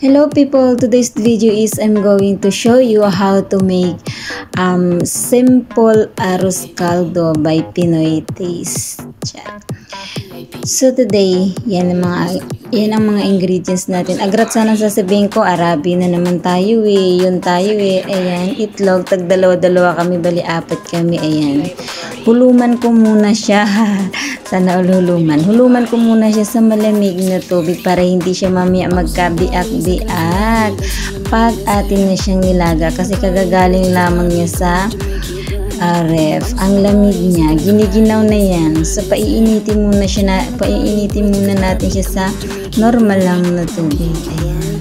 Hello people, today's video is I'm going to show you how to make simple arroz caldo by Pinoy Taste. So today, yan ang mga ingredients natin. Agrat sana sasabihin ko, Arabi na naman tayo yun tayo Ayan, itlog, tag dalawa kami, bali apat kami, ayan. Huluman ko muna siya, sana huluman. Huluman ko muna siya sa malamig na tubig para hindi siya mamaya magkabiak-biak. Pag atin na siyang nilaga, kasi kagagaling lamang niya sa ref, ang lamig niya, giniginaw na yan. So, paiinitin muna natin siya sa normal lang na tubig. Ayan.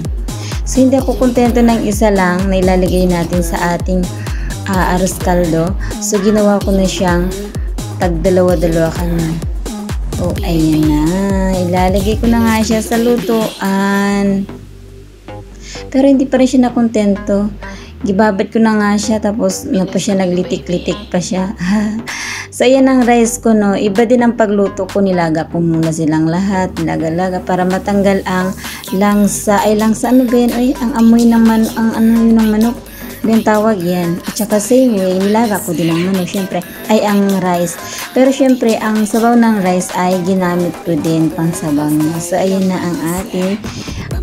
So, hindi ako kontento ng isa lang na ilalagay natin sa ating arroz caldo. So, ginawa ko na siyang tag-dalawa ka na. Oh, ayan na. Ilalagay ko na nga siya sa lutuan. Pero hindi pa rin siya nakontento. Gibabad ko na nga siya, tapos naglitik-litik pa siya. So, ayan ang rice ko, no. Iba din ang pagluto ko. Nilaga ko muna silang lahat. Nilaga-laga para matanggal ang langsa. Ay, langsa, ano ba yan? Ay, ang amoy ng manok. Yung tawag yan. At saka same way, nilaga ko din ang manok. Siyempre, ay ang rice. Pero siyempre, ang sabaw ng rice ay ginamit ko din pang sabaw niya. So, ayan na ang ating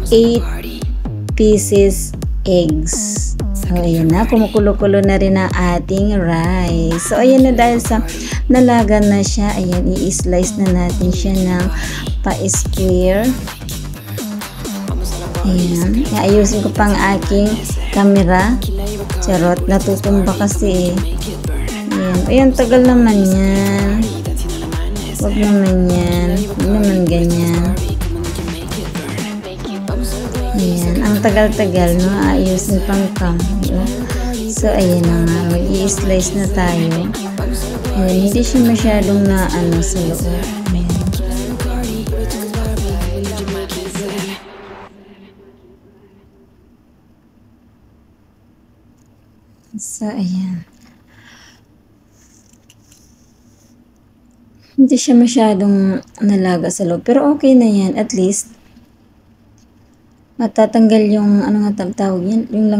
8 pieces eggs. So, ayan na, kumukulo-kulo na rin ang ating rice. So, ayan na, dahil sa nalaga na siya, ayan, i-slice na natin siya ng pa-square. Ayan, ayusin ko pang aking camera. Charot, natutumba kasi Ayan, tagal naman yan. Huwag naman yan. Huwag naman ganyan. Ayan, ang tagal-tagal, no? Ayusin pang cam. So, ayan na nga. Mag-i-slice na tayo. Ayan, hindi siya masyadong na sa loob. Ayan. So, ayan. Hindi siya masyadong nalaga sa loob. Pero okay na yan. At least, matatanggal yung, ano nga tawag yan? Yung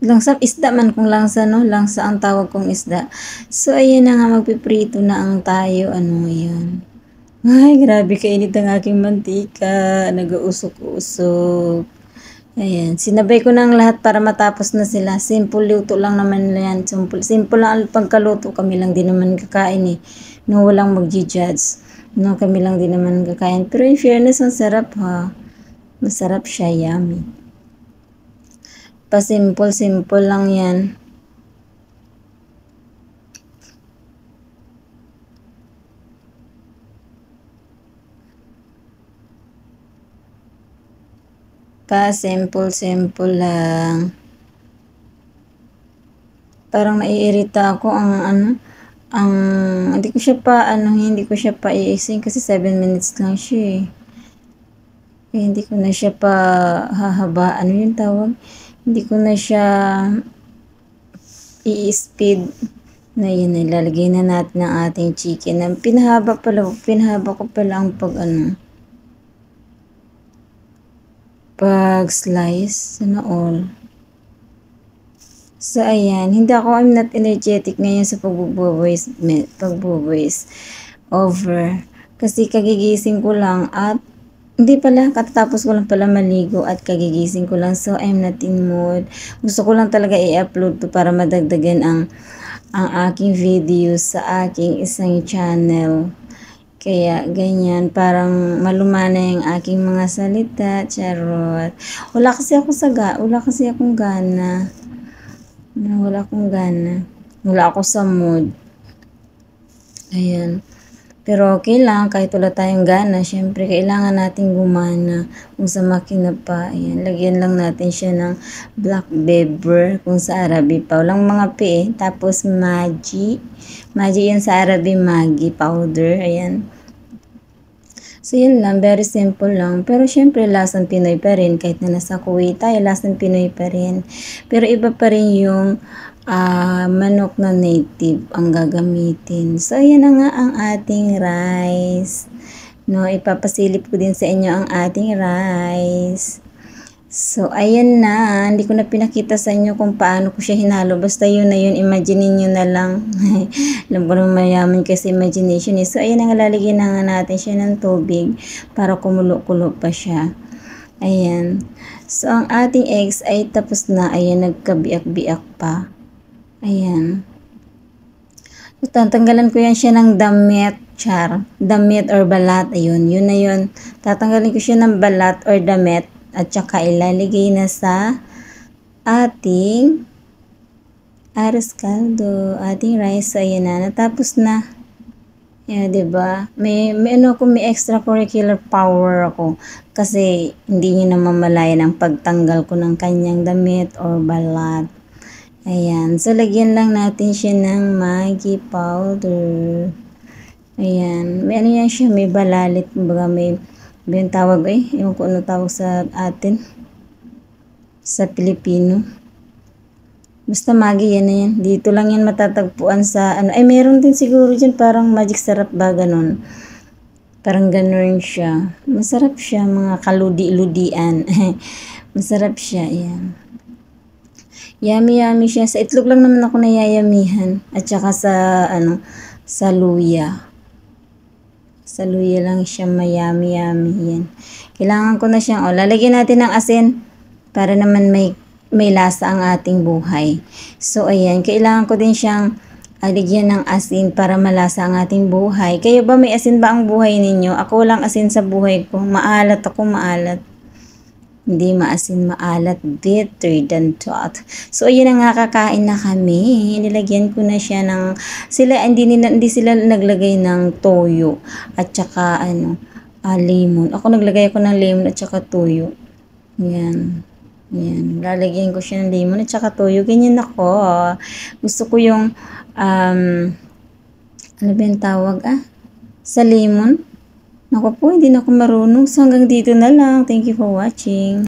langsa, isda man kung langsa, no? Langsa ang tawag kong isda. So, ayan na nga, magpiprito na ang tayo. Ano yan? Ay, grabe kainit ang aking mantika. Nag-uusok-usok. Ayan, sinabay ko na ang lahat para matapos na sila. Simple luto lang naman yan. Simple lang ang pagkaluto. Kami lang din naman kakain No, walang mag-judge. No, kami lang din naman kakain. Pero in fairness, ang sarap ha. Masarap siya, yummy. Pa-simple lang yan. Pa-simple lang. Parang naiirita ako hindi ko siya pa i-ising kasi 7 minutes lang siya hindi ko na siya pa hahaba. Ano yung tawag? Hindi ko na siya i-speed na yun. Ilalagay na natin ang ating chicken. Pinahaba ko pala ang pag slice. Sana all. So, ayan. I'm not energetic ngayon sa pagbubuwis over. Kasi kagigising ko lang at hindi pala, katatapos ko lang pala maligo at kagigising ko lang. So, I'm not in mood. Gusto ko lang talaga i-upload to para madagdagan ang aking videos sa aking isang channel. Kaya, ganyan. Parang malumana yung aking mga salita. Charot. Wala kasi akong gana. Wala ako sa mood. Ayan. Pero okay lang, kahit wala tayong gana, syempre kailangan nating gumana. Kung sa makina pa, ayan, lagyan lang natin siya ng black pepper, kung sa Arabi pa. Walang mga Tapos Maggi yan sa Arabi, Maggi powder, ayan. So, yun lang, very simple lang. Pero syempre, lasang Pinoy pa rin. Kahit na nasa Kuwait tayo, lasang Pinoy pa rin. Pero iba pa rin yung manok na native ang gagamitin. So, ayan na nga ang ating rice. No, ipapasilip ko din sa inyo ang ating rice. So, ayan na. Hindi ko na pinakita sa inyo kung paano ko siya hinalo. Basta yun na yun. Imagine niyo na lang. Alam ko naman mayaman kasi imagination eh. So, ayan na nga. Lalagyan na nga natin siya ng tubig para kumulo-kulo pa siya. Ayan. So, ang ating eggs ay tapos na. Ayan, nagkabiak-biak pa. Ayan. So, tatanggalan ko yan siya ng damit. Damit or balat. Ayun, yun na yun. Tatanggalin ko siya ng balat or damit. At saka ilalagay na sa ating arroz caldo, ating rice. So, ayan na. Natapos na. Yeah, diba? May extracurricular power ako. Kasi hindi niyo namamalayan ang pagtanggal ko ng kanyang damit or balat. Ayan. So, lagyan lang natin siya ng Maggi powder. Ayan. May ano yan siya, may balalit. Baga may yung tawag ewan ko ano tawag sa atin. Sa Pilipino. Basta Maggi, yan na yan. Dito lang yan matatagpuan sa ano. Ay, meron din siguro dyan parang magic sarap ba, ganun. Parang ganun siya. Masarap siya, mga kaludi-ludian. Masarap siya, yan. Yummy siya. Sa itlog lang naman ako nayayamihan. At saka sa, sa luya. Sa luya lang siya mayami yan. Kailangan ko na siyang, lalagyan natin ng asin para naman may lasa ang ating buhay. So, ayan, kailangan ko din siyang lagyan ng asin para malasa ang ating buhay. Kayo ba may asin ba ang buhay ninyo? Ako walang asin sa buhay ko. Maalat ako, maalat. Hindi maasin, maalat, bitter than thought. So, ayan na nga, kakain na kami. Nilagyan ko na siya ng, hindi sila naglagay ng toyo at saka, lemon. Ako naglagay ako ng lemon at saka toyo. Yan. Yan. Lalagyan ko siya ng lemon at saka toyo. Ganyan ako. Gusto ko yung, ano ba yung tawag, sa lemon. Naku po, hindi na ako marunong. So, hanggang dito na lang. Thank you for watching.